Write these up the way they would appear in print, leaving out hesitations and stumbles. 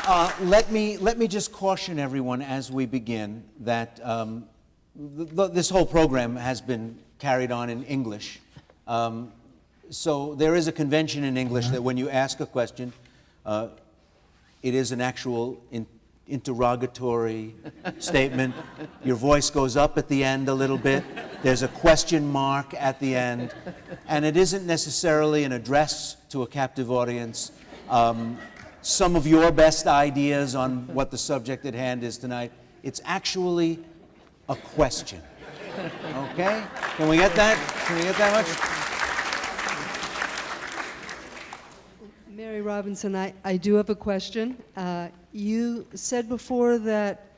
Let me just caution everyone as we begin that this whole program has been carried on in English. So there is a convention in English that when you ask a question, it is an actual interrogatory statement. Your voice goes up at the end a little bit. There's a question mark at the end. And it isn't necessarily an address to a captive audience. Some of your best ideas on what the subject at hand is tonight, it's actually a question. Okay? Can we get that? Can we get that much? Mary Robinson, I do have a question. You said before that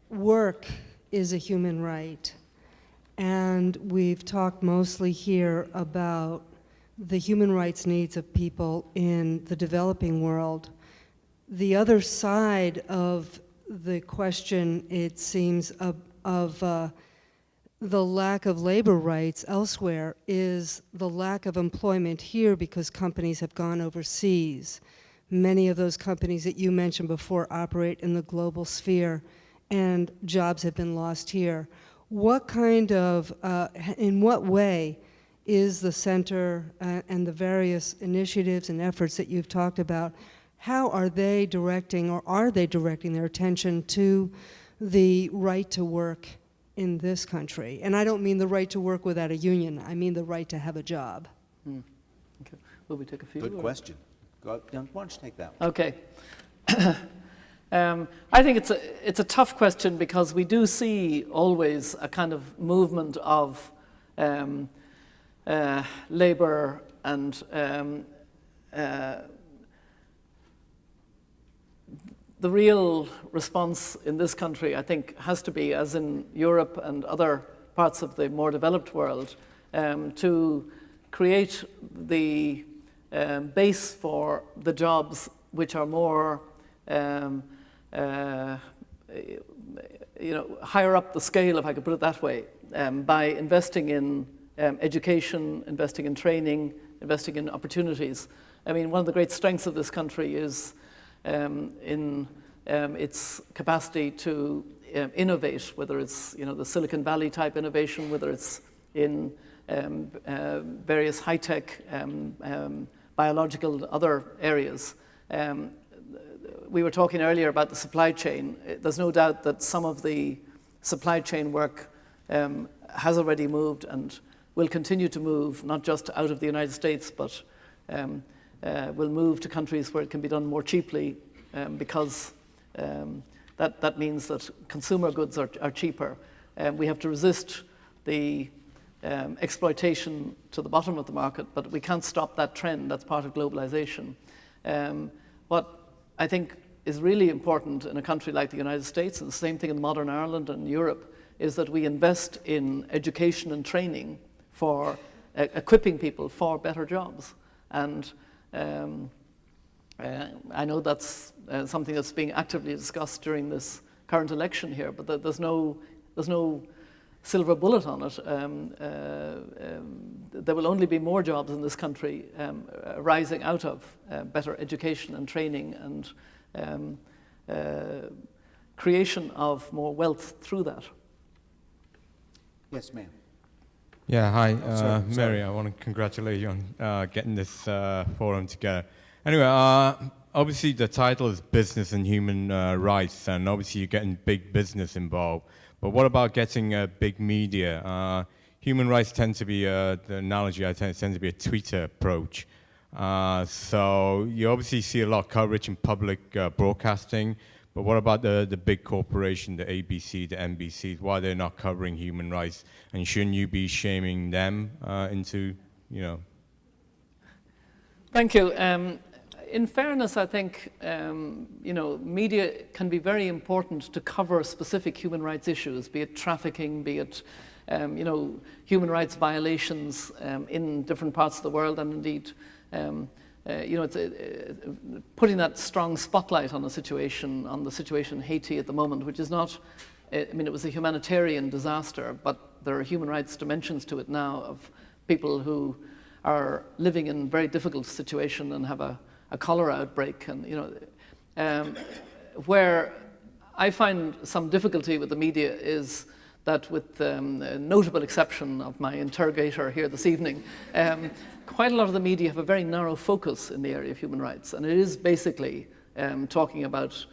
work is a human right, and we've talked mostly here about the human rights needs of people in the developing world. The other side of the question, it seems, of the lack of labor rights elsewhere is the lack of employment here because companies have gone overseas. Many of those companies that you mentioned before operate in the global sphere, and jobs have been lost here. What kind of, in what way is the center and the various initiatives and efforts that you've talked about, how are they directing, or are they directing their attention to the right to work in this country? And I don't mean the right to work without a union, I mean the right to have a job. Okay. Will we take a few? Good question. Why don't you take that one? Okay. I think it's a tough question because we do see always a kind of movement of labor and the real response in this country, I think, has to be, as in Europe and other parts of the more developed world, to create the base for the jobs which are more, higher up the scale, if I could put it that way, by investing in education, investing in training, investing in opportunities. I mean, one of the great strengths of this country is in its capacity to innovate, whether it's the Silicon Valley type innovation, whether it's in various high-tech biological other areas. We were talking earlier about the supply chain. There's no doubt that some of the supply chain work has already moved and will continue to move, not just out of the United States, but will move to countries where it can be done more cheaply, because that means that consumer goods are cheaper. We have to resist the exploitation to the bottom of the market, but we can't stop that trend. That's part of globalization. What I think is really important in a country like the United States, and the same thing in modern Ireland and Europe, is that we invest in education and training for equipping people for better jobs. And I know that's something that's being actively discussed during this current election here, but there's no silver bullet on it. There will only be more jobs in this country rising out of better education and training and creation of more wealth through that. Yes, ma'am. Yeah, hi, Sorry. Mary. I want to congratulate you on getting this forum together. Anyway, obviously the title is Business and Human Rights, and obviously you're getting big business involved. But what about getting big media? Human rights tend to be, the analogy I tend to be a Twitter approach. So you obviously see a lot of coverage in public broadcasting, but what about the big corporation, the ABC, the NBC? Why they're not covering human rights? And shouldn't you be shaming them into, Thank you. In fairness, I think media can be very important to cover specific human rights issues, be it trafficking, be it human rights violations in different parts of the world, and indeed, it's putting that strong spotlight on the situation in Haiti at the moment, which is not. I mean, it was a humanitarian disaster, but there are human rights dimensions to it now of people who are living in a very difficult situation and have a cholera outbreak, and Where I find some difficulty with the media is that, with a notable exception of my interrogator here this evening, quite a lot of the media have a very narrow focus in the area of human rights, and it is basically talking about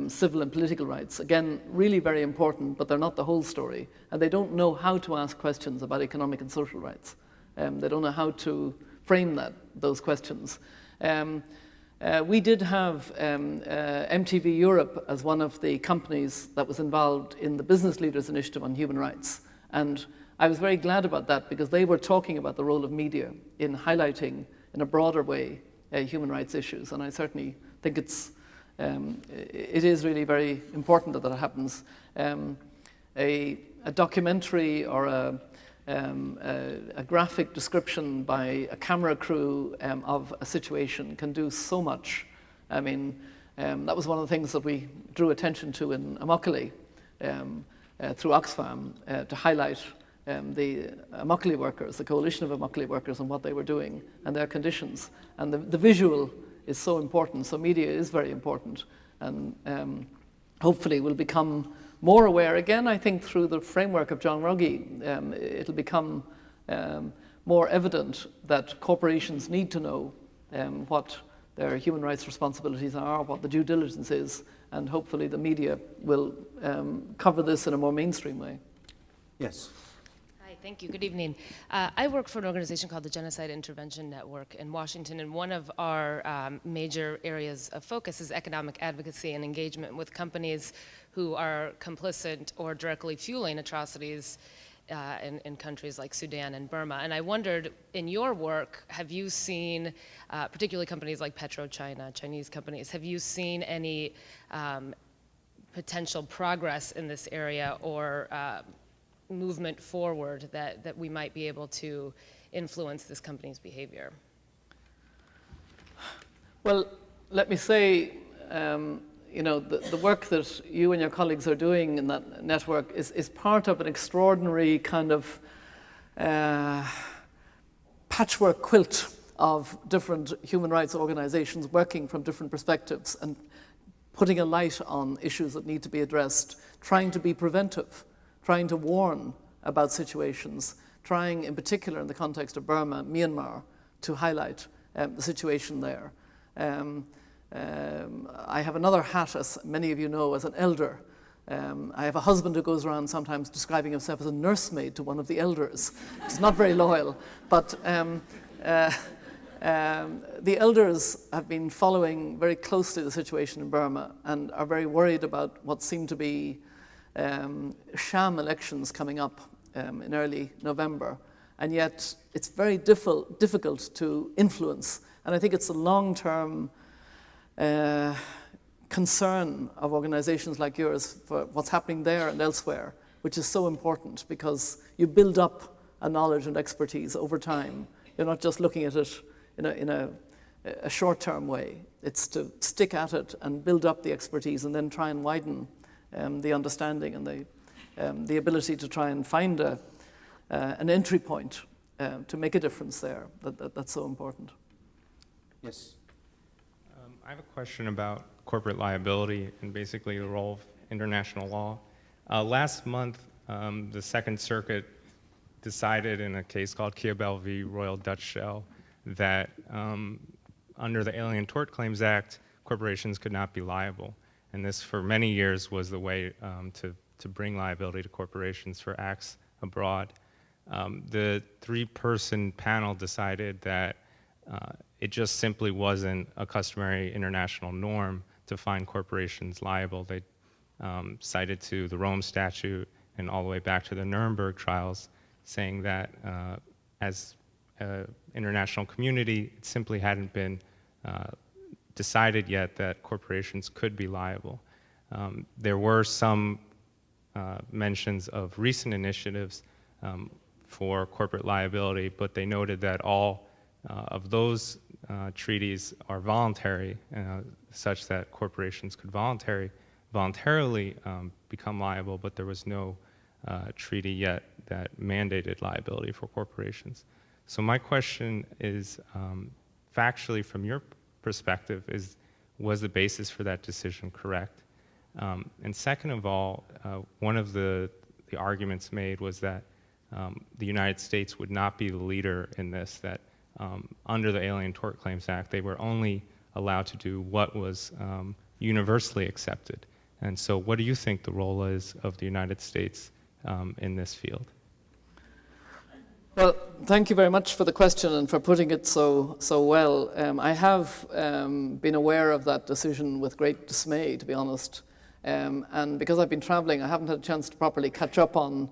civil and political rights. Again, really very important, but they're not the whole story, and they don't know how to ask questions about economic and social rights. They don't know how to frame those questions. We did have MTV Europe as one of the companies that was involved in the Business Leaders Initiative on Human Rights. And I was very glad about that, because they were talking about the role of media in highlighting in a broader way human rights issues. And I certainly think it is really very important that that happens. A documentary or a graphic description by a camera crew of a situation can do so much. I mean, that was one of the things that we drew attention to in Immokalee through Oxfam to highlight the Immokalee workers, the coalition of Immokalee workers, and what they were doing and their conditions. And the visual is so important, so media is very important, and hopefully will become more aware. Again, I think through the framework of John Ruggie, it'll become more evident that corporations need to know what their human rights responsibilities are, what the due diligence is, and hopefully the media will cover this in a more mainstream way. Yes. Hi, thank you. Good evening. I work for an organization called the Genocide Intervention Network in Washington, and one of our major areas of focus is economic advocacy and engagement with companies who are complicit or directly fueling atrocities in countries like Sudan and Burma. And I wondered, in your work, have you seen, particularly companies like PetroChina, Chinese companies, have you seen any potential progress in this area or movement forward that we might be able to influence this company's behavior? Well, let me say, the work that you and your colleagues are doing in that network is part of an extraordinary kind of patchwork quilt of different human rights organizations working from different perspectives and putting a light on issues that need to be addressed, trying to be preventive, trying to warn about situations, trying in particular in the context of Burma, Myanmar, to highlight the situation there. I have another hat, as many of you know, as an elder. I have a husband who goes around sometimes describing himself as a nursemaid to one of the elders. He's not very loyal, but the elders have been following very closely the situation in Burma and are very worried about what seem to be sham elections coming up in early November. And yet it's very difficult to influence. And I think it's a long-term concern of organizations like yours for what's happening there and elsewhere, which is so important because you build up a knowledge and expertise over time. You're not just looking at it in a short-term way. It's to stick at it and build up the expertise and then try and widen the understanding and the ability to try and find an entry point to make a difference there. That's so important. Yes. I have a question about corporate liability and basically the role of international law. Last month, the Second Circuit decided in a case called Kiobel v. Royal Dutch Shell that under the Alien Tort Claims Act, corporations could not be liable. And this, for many years, was the way to bring liability to corporations for acts abroad. The three-person panel decided that it just simply wasn't a customary international norm to find corporations liable. They cited to the Rome Statute and all the way back to the Nuremberg trials, saying that as an international community, it simply hadn't been decided yet that corporations could be liable. There were some mentions of recent initiatives for corporate liability, but they noted that all of those treaties are voluntary, such that corporations could voluntarily become liable, but there was no treaty yet that mandated liability for corporations. So my question is, factually from your perspective, is was the basis for that decision correct? And second of all, one of the arguments made was that the United States would not be the leader in this, that under the Alien Tort Claims Act, they were only allowed to do what was universally accepted. And so what do you think the role is of the United States in this field? Well, thank you very much for the question and for putting it so well. I have been aware of that decision with great dismay, to be honest. And because I've been traveling, I haven't had a chance to properly catch up on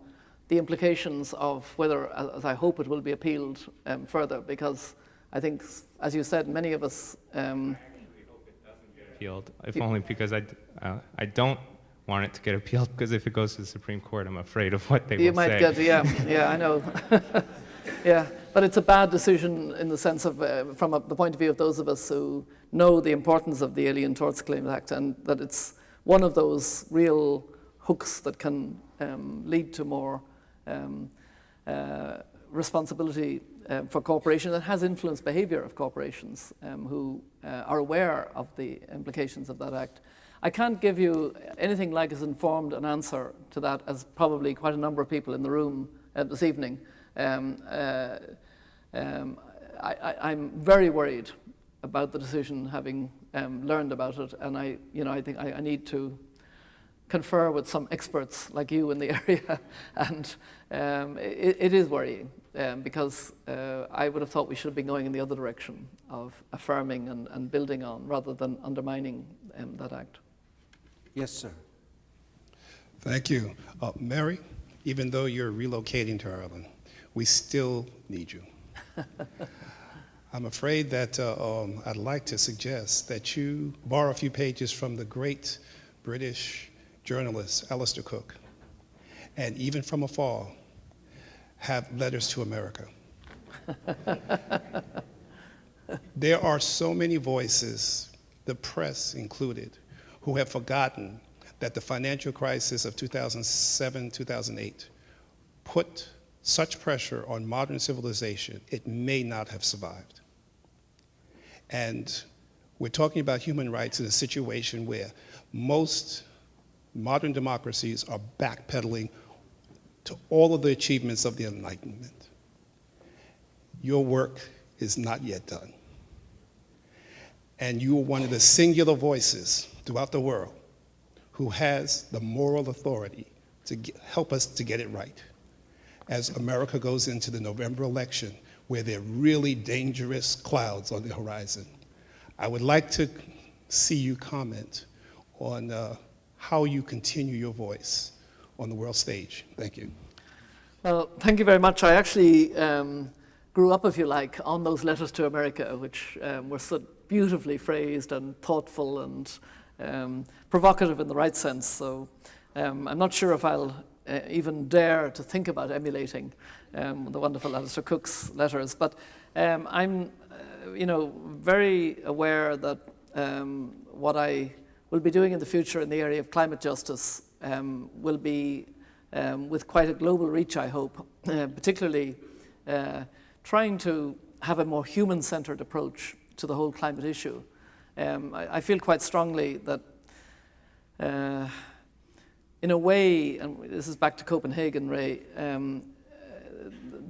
the implications of whether, as I hope it will be appealed further, because I think, as you said, many of us... appealed, if only because I don't want it to get appealed, because if it goes to the Supreme Court, I'm afraid of what they will say. You might get, yeah, I know. Yeah, but it's a bad decision in the sense of, from the point of view of those of us who know the importance of the Alien Tort Claims Act, and that it's one of those real hooks that can lead to more responsibility for corporations, that has influenced behavior of corporations who are aware of the implications of that act. I can't give you anything like as informed an answer to that as probably quite a number of people in the room this evening. I'm very worried about the decision, having learned about it, and I think I need to confer with some experts like you in the area, and it is worrying because I would have thought we should have been going in the other direction of affirming and building on rather than undermining that act. Yes, sir. Thank you. Mary, even though you're relocating to Ireland, we still need you. I'm afraid that I'd like to suggest that you borrow a few pages from the great British journalist Alistair Cooke, and even from afar, have letters to America. There are so many voices, the press included, who have forgotten that the financial crisis of 2007, 2008 put such pressure on modern civilization, it may not have survived. And we're talking about human rights in a situation where most modern democracies are backpedaling to all of the achievements of the Enlightenment. Your work is not yet done. And you are one of the singular voices throughout the world who has the moral authority to help us to get it right as America goes into the November election, where there are really dangerous clouds on the horizon. I would like to see you comment on how you continue your voice on the world stage. Thank you. Well, thank you very much. I actually grew up, if you like, on those letters to America, which were so beautifully phrased and thoughtful and provocative in the right sense. So I'm not sure if I'll even dare to think about emulating the wonderful Alistair Cooke's letters. But I'm, very aware that what I will be doing in the future in the area of climate justice will be with quite a global reach, I hope, particularly trying to have a more human-centered approach to the whole climate issue. I feel quite strongly that in a way, and this is back to Copenhagen, Ray,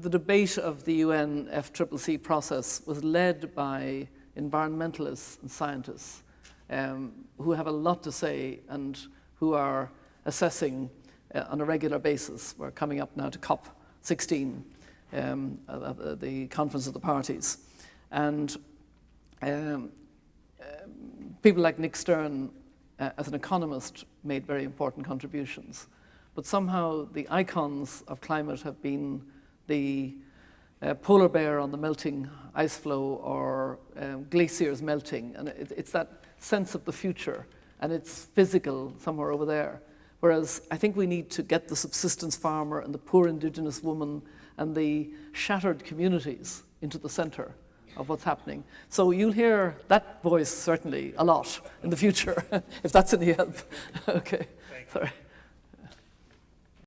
the debate of the UNFCCC process was led by environmentalists and scientists who have a lot to say and who are assessing on a regular basis. We're coming up now to COP16, the Conference of the Parties. And people like Nick Stern, as an economist, made very important contributions. But somehow the icons of climate have been the polar bear on the melting ice floe or glaciers melting. And it's that sense of the future, and it's physical somewhere over there. Whereas I think we need to get the subsistence farmer and the poor indigenous woman and the shattered communities into the center of what's happening. So you'll hear that voice certainly a lot in the future, if that's any help. Okay, sorry.